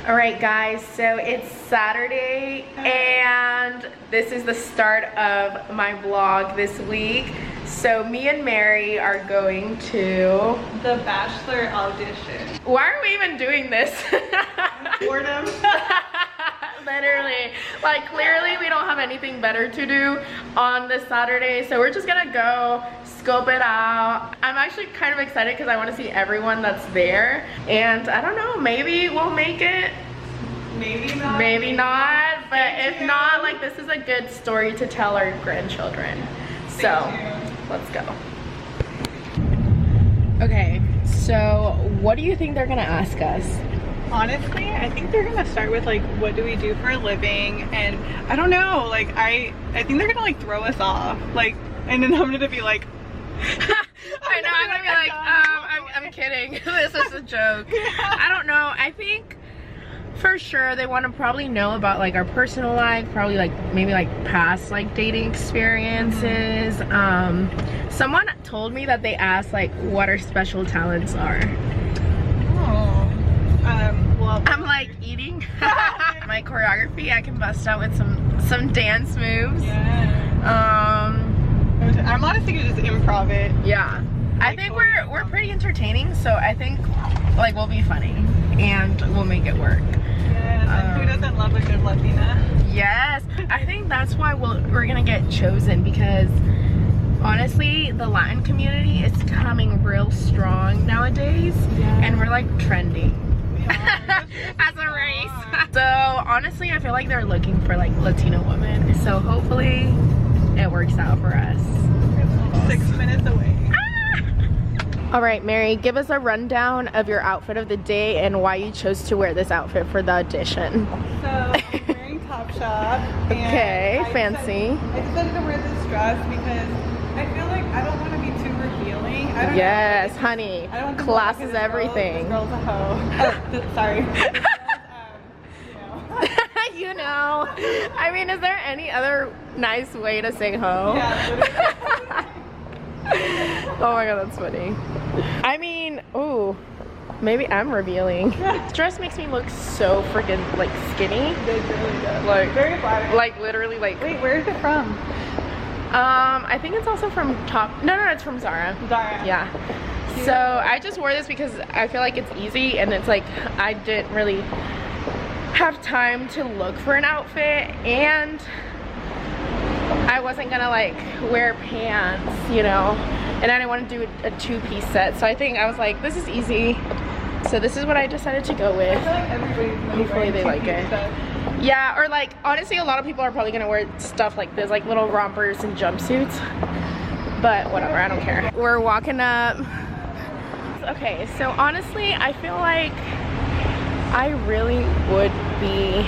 All right, guys, so it's Saturday and this is the start of my vlog this week. So me and Mary are going to the Bachelor audition. Why are we even doing this? Boredom. Literally, like clearly we don't have anything better to do on this Saturday, so we're just gonna go scope it out. I'm actually kind of excited because I want to see everyone that's there, and I don't know, maybe we'll make it, maybe not, maybe not, but if not, like this is a good story to tell our grandchildren. So let's go. Okay, so what do you think they're gonna ask us? Honestly, I think they're gonna start with like, what do we do for a living? And I don't know, like I think they're gonna like throw us off, like, and then I'm gonna be like I know, I'm gonna be like, I'm kidding. This is a joke. I don't know. I think for sure they want to probably know about like our personal life, probably like maybe like past like dating experiences. Someone told me that they asked like what our special talents are. Well, I'm like eating. My choreography, I can bust out with some dance moves. Yeah. I'm honestly gonna just improv it. Yeah. I think we're pretty entertaining, so I think like we'll be funny and we'll make it work. Yes, and who doesn't love a good Latina? Yes, I think that's why we're gonna get chosen, because honestly the Latin community is coming real strong nowadays. Yeah. And we're like trending. As a race. So honestly I feel like they're looking for like Latino women, so hopefully it works out for us. 6 minutes away. All right, Mary, give us a rundown of your outfit of the day and why you chose to wear this outfit for the audition. So I'm wearing Topshop. Okay, fancy. I decided to wear this dress because I feel like I don't want to be too revealing. Yes, honey. I don't want class is everything. This girl's a hoe. Oh, sorry. You know. I mean, is there any other nice way to say hoe? Yeah, oh my god, that's funny. I mean, ooh, maybe I'm revealing. This dress makes me look so freaking like skinny. It really does. Like very flattering. Like literally like. Wait, where is it from? I think it's also from No, it's from Zara. Zara. Yeah. Cute. So I just wore this because I feel like it's easy, and it's like I didn't really have time to look for an outfit, and I wasn't gonna like wear pants, you know, and I didn't want to do a two-piece set, so I think I was like, this is easy, so this is what I decided to go with. I feel like everybody's hopefully they like it. Stuff. Yeah, or like honestly a lot of people are probably gonna wear stuff like this, like little rompers and jumpsuits, but whatever, I don't care. We're walking up. Okay, so honestly I feel like I really would be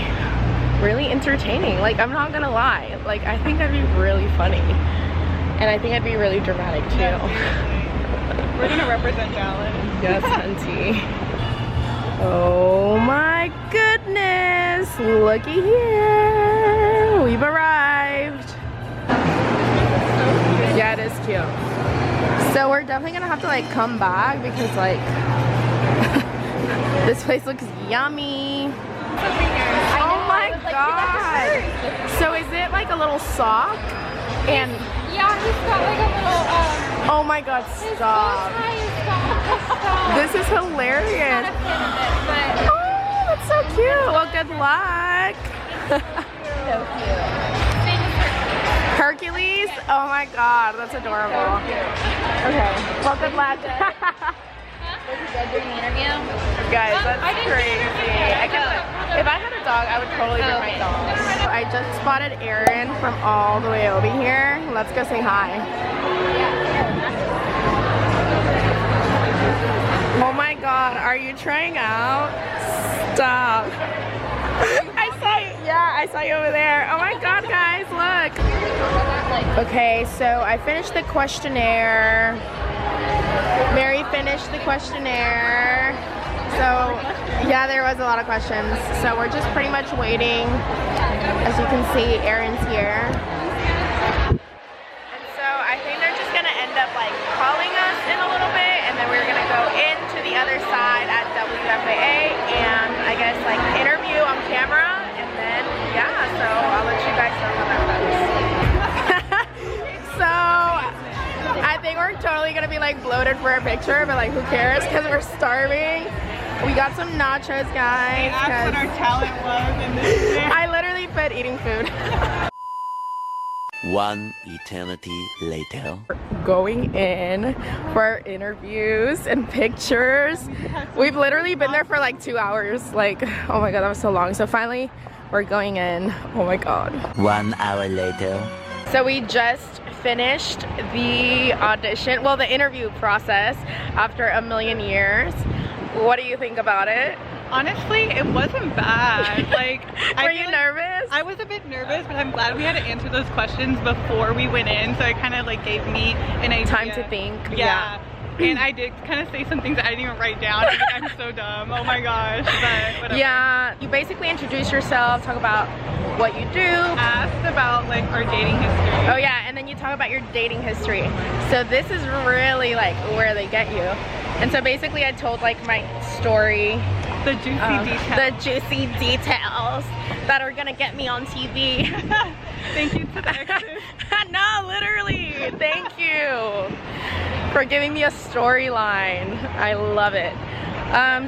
really entertaining. Like, I'm not gonna lie, like I think I'd be really funny, and I think I'd be really dramatic too. Yeah, we're gonna represent Dallas. Yes, auntie. Oh my goodness, looky here, we've arrived. Yeah, it is cute. So we're definitely gonna have to like come back because like this place looks yummy. Oh my god! So is it like a little sock? And yeah, he's got like a little oh my god, stop. This is hilarious. Oh, that's so cute. Well, good luck. So cute. Hercules? Oh my god, that's adorable. Okay, well, good luck. Was it good during the interview? Guys, that's crazy. If I had a dog, I would totally bring my dog. I just spotted Erin from all the way over here. Let's go say hi. Oh my god, are you trying out? Stop. I saw you over there. Oh my god, guys, look. Okay, so I finished the questionnaire. Mary finished the questionnaire. So yeah, there was a lot of questions. So we're just pretty much waiting. As you can see, Erin's here. And so I think they're just gonna end up like calling us in a little bit, and then we're gonna go into the other side at WFAA and I guess like interview like bloated for a picture, but like who cares because we're starving. We got some nachos, guys. They asked what our talent was and this is it. I literally fed eating food. One eternity later. Going in for our interviews and pictures. We've literally been there for like 2 hours. Like, oh my god, that was so long. So finally, we're going in. Oh my god. 1 hour later. So we just finished the audition, well, the interview process after a million years. What do you think about it? Honestly, it wasn't bad. Like, Were you nervous? I was a bit nervous, but I'm glad we had to answer those questions before we went in, so it kind of like gave me an idea. Time to think. Yeah. And I did kind of say some things that I didn't even write down. I was like, I'm so dumb. Oh my gosh. But whatever. Yeah. You basically introduce yourself, talk about what you do. Asked about like our dating history. Oh yeah, and then you talk about your dating history. So this is really like where they get you. And so basically I told like my story. The juicy details. The juicy details that are gonna get me on TV. Thank you to the exes. No, literally. Thank you for giving me a storyline. I love it.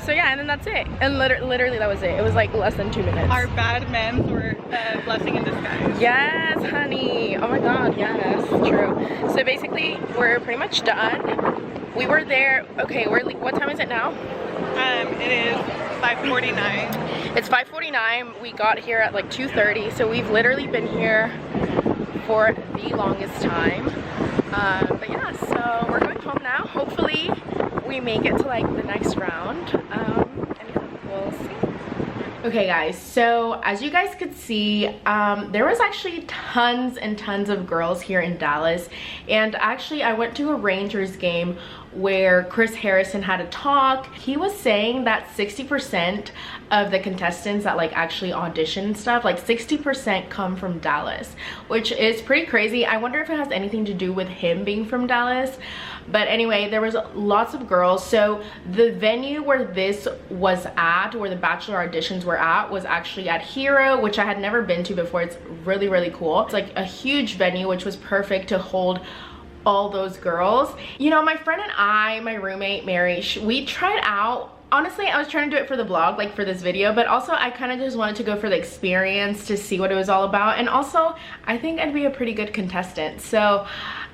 So yeah, and then that's it. And literally that was it. It was like less than 2 minutes. Our bad men were a blessing in disguise. Yes, honey. Oh my god, yes, true. So basically, we're pretty much done. We were there. Okay, what time is it now? It is 5:49. It's 5:49. We got here at like 2:30, so we've literally been here for the longest time. But yeah, so we're going home now. Hopefully, we make it to like the next round. And yeah, we'll see. Okay guys, so as you guys could see, there was actually tons and tons of girls here in Dallas, and actually I went to a Rangers game where Chris Harrison had a talk. He was saying that 60% of the contestants that like actually audition and stuff, like 60% come from Dallas, which is pretty crazy. I wonder if it has anything to do with him being from Dallas. But anyway, there was lots of girls. So the venue where this was at, where the Bachelor auditions were at, was actually at Hero, which I had never been to before. It's really, really cool. It's like a huge venue, which was perfect to hold all those girls. You know, my friend and I, my roommate Mary, we tried out. Honestly, I was trying to do it for the vlog, like for this video, but also I kind of just wanted to go for the experience to see what it was all about. And also, I think I'd be a pretty good contestant. So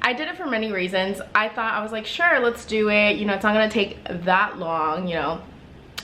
I did it for many reasons. I was like, sure, let's do it. You know, it's not gonna take that long, you know.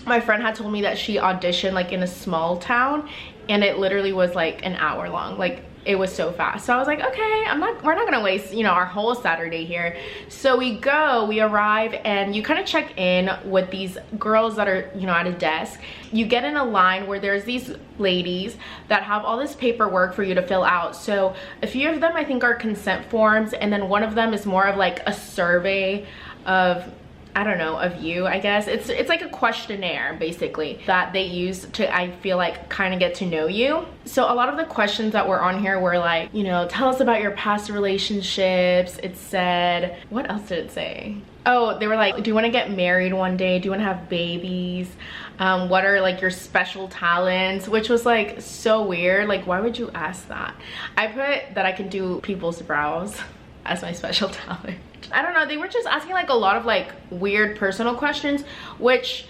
My friend had told me that she auditioned like in a small town, and it literally was like an hour long. Like, it was so fast. So I was like, okay, we're not gonna waste, you know, our whole Saturday here. So we arrive, and you kind of check in with these girls that are, you know, at a desk. You get in a line where there's these ladies that have all this paperwork for you to fill out. So a few of them I think are consent forms, and then one of them is more of like a survey of, I don't know, of you, I guess. It's like a questionnaire basically that they use to, I feel like, kind of get to know you. So a lot of the questions that were on here were like, you know, tell us about your past relationships. It said, what else did it say? Oh, they were like, do you want to get married one day? Do you want to have babies? What are like your special talents? Which was like so weird. Like, why would you ask that? I put that I can do people's brows as my special talent. I don't know, they were just asking like a lot of like weird personal questions, which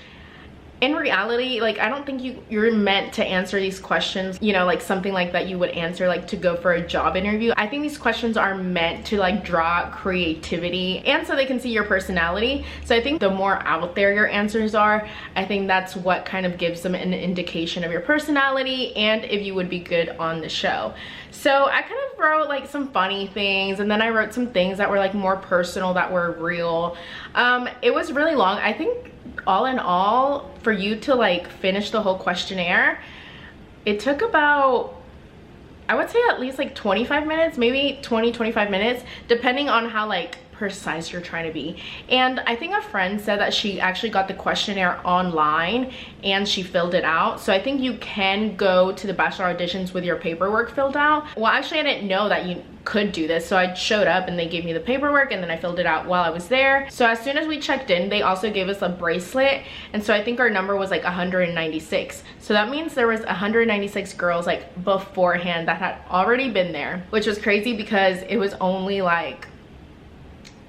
in reality, like, I don't think you're meant to answer these questions, you know, like something like that you would answer like to go for a job interview. I think these questions are meant to like draw creativity, and so they can see your personality. So I think the more out there your answers are, I think that's what kind of gives them an indication of your personality and if you would be good on the show. So I kind of wrote like some funny things, and then I wrote some things that were like more personal, that were real. It was really long. I think all in all, for you to like finish the whole questionnaire, it took about, I would say at least like 25 minutes, maybe 20-25 minutes, depending on how like precise you're trying to be. And I think a friend said that she actually got the questionnaire online and she filled it out. So I think you can go to the Bachelor auditions with your paperwork filled out. Well, actually I didn't know that you could do this, so I showed up and they gave me the paperwork, and then I filled it out while I was there. So as soon as we checked in, they also gave us a bracelet, and so I think our number was like 196. So that means there was 196 girls like beforehand that had already been there, which was crazy because it was only like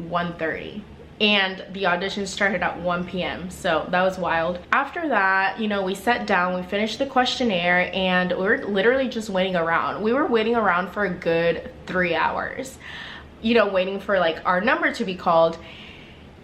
1:30 and the audition started at 1 p.m. so that was wild. After that, you know, we sat down, we finished the questionnaire, and we were literally just waiting around. We were waiting around for a good 3 hours, you know, waiting for like our number to be called.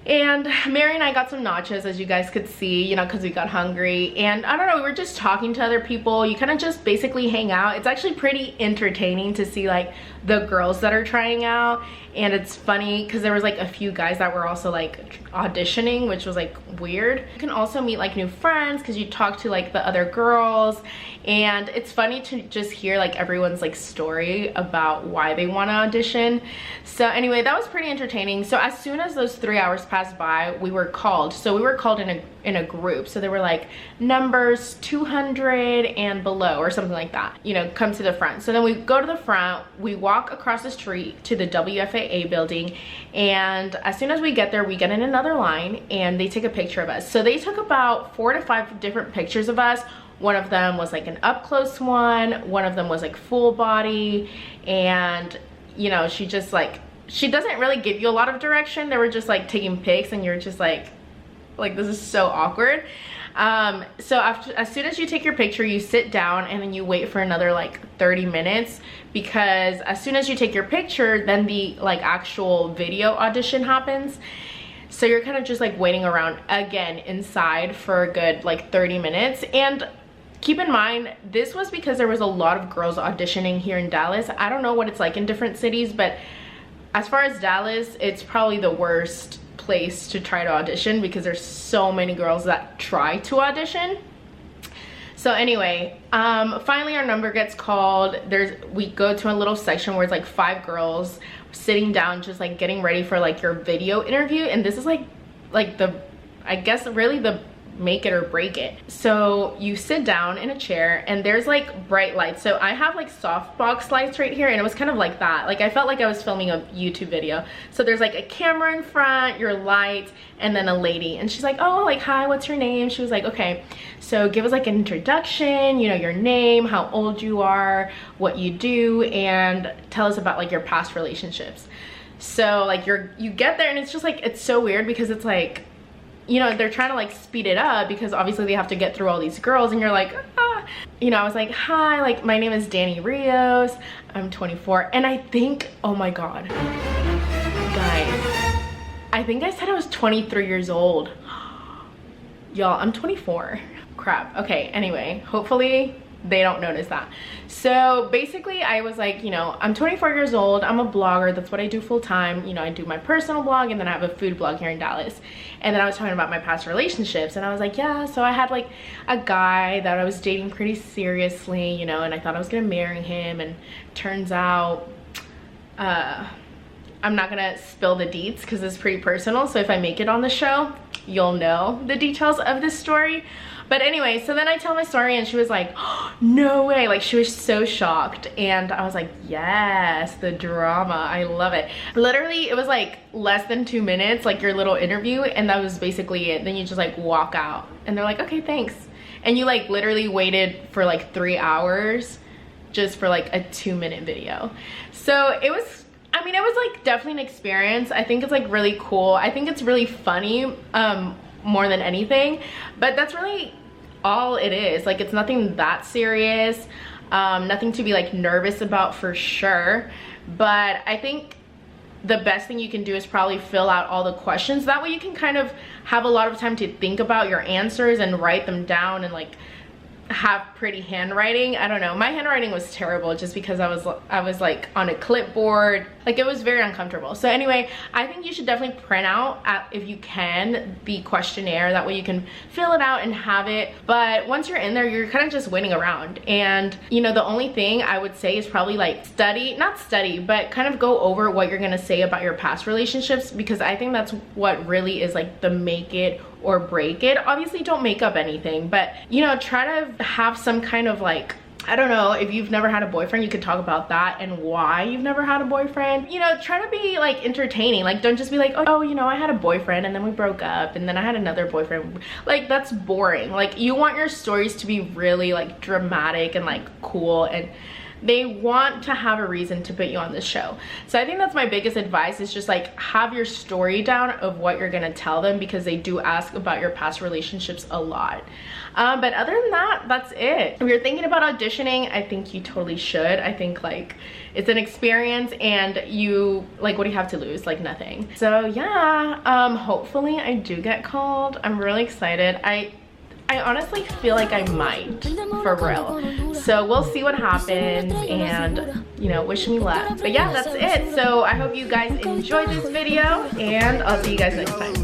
And Mary and I got some nachos, as you guys could see, you know, because we got hungry. And I don't know, we were just talking to other people. You kind of just basically hang out. It's actually pretty entertaining to see like the girls that are trying out. And it's funny because there was like a few guys that were also like auditioning, which was like weird. You can also meet like new friends because you talk to like the other girls. And it's funny to just hear like everyone's like story about why they want to audition. So anyway, that was pretty entertaining. So as soon as those 3 hours passed by, we were called. So we were called in a group. So there were like numbers 200 and below or something like that, you know, come to the front. So then we go to the front, we walk across the street to the WFAA building, and as soon as we get there, we get in another line and they take a picture of us. So they took about 4 to 5 different pictures of us. One of them was like an up close one of them was like full body, and you know, she just like, she doesn't really give you a lot of direction. They were just like taking pics and you're just like this is so awkward. So as soon as you take your picture, you sit down and then you wait for another like 30 minutes, because as soon as you take your picture, then the like actual video audition happens. So you're kind of just like waiting around again inside for a good like 30 minutes. And keep in mind, this was because there was a lot of girls auditioning here in Dallas. I don't know what it's like in different cities, but as far as Dallas, it's probably the worst place to try to audition because there's so many girls that try to audition. So anyway, finally our number gets called. We go to a little section where it's like 5 girls sitting down, just like getting ready for like your video interview. And this is like the, I guess really the make it or break it. So you sit down in a chair and there's like bright lights. So I have like softbox lights right here, and it was kind of like that. Like I felt like I was filming a YouTube video. So there's like a camera in front, your lights, and then a lady, and she's like, oh, like, hi, what's your name? She was like, okay, so give us like an introduction, you know, your name, how old you are, what you do, and tell us about like your past relationships. So like you get there and it's just like, it's so weird because it's like, you know, they're trying to like speed it up because obviously they have to get through all these girls, and you're like, ah. You know, I was like, hi, like my name is Dani Ríos, I'm 24. And I think, oh my God, guys, I think I said I was 23 years old. Y'all, I'm 24. Crap. Okay, anyway, hopefully they don't notice that. So basically I was like, you know, I'm 24 years old, I'm a blogger, that's what I do full time. You know, I do my personal blog and then I have a food blog here in Dallas. And then I was talking about my past relationships, and I was like, yeah, so I had like a guy that I was dating pretty seriously, you know, and I thought I was gonna marry him, and turns out I'm not gonna spill the deets because it's pretty personal, so if I make it on the show, you'll know the details of this story. But anyway, so then I tell my story and she was like, oh, no way. Like she was so shocked. And I was like, yes, the drama, I love it. Literally, it was like less than 2 minutes, like your little interview, and that was basically it. Then you just like walk out and they're like, okay, thanks. And you like literally waited for like 3 hours just for like a 2-minute video. So it was, I mean, it was like definitely an experience. I think it's like really cool. I think it's really funny, more than anything, but that's really all it is. Like it's nothing that serious, nothing to be like nervous about for sure. But I think the best thing you can do is probably fill out all the questions. That way you can kind of have a lot of time to think about your answers and write them down and like have pretty handwriting. I don't know, my handwriting was terrible just because I was like on a clipboard, like it was very uncomfortable. So anyway, I think you should definitely print out if you can the questionnaire, that way you can fill it out and have it. But once you're in there, you're kind of just waiting around, and you know, the only thing I would say is probably like not study, but kind of go over what you're gonna say about your past relationships, because I think that's what really is like the make it or break it. Obviously don't make up anything, but you know, try to have some kind of like, I don't know, if you've never had a boyfriend, you could talk about that and why you've never had a boyfriend. You know, try to be like entertaining. Like don't just be like, oh, you know, I had a boyfriend and then we broke up and then I had another boyfriend. Like that's boring. Like you want your stories to be really like dramatic and like cool, and they want to have a reason to put you on this show. So I think that's my biggest advice, is just like have your story down of what you're gonna tell them, because they do ask about your past relationships a lot. But other than that, that's it. If you're thinking about auditioning, I think you totally should. I think like it's an experience, and you like, what do you have to lose? Like nothing. So yeah, hopefully I do get called. I'm really excited. I honestly feel like I might, for real. So we'll see what happens, and you know, wish me luck. But yeah, that's it. So I hope you guys enjoyed this video, and I'll see you guys next time.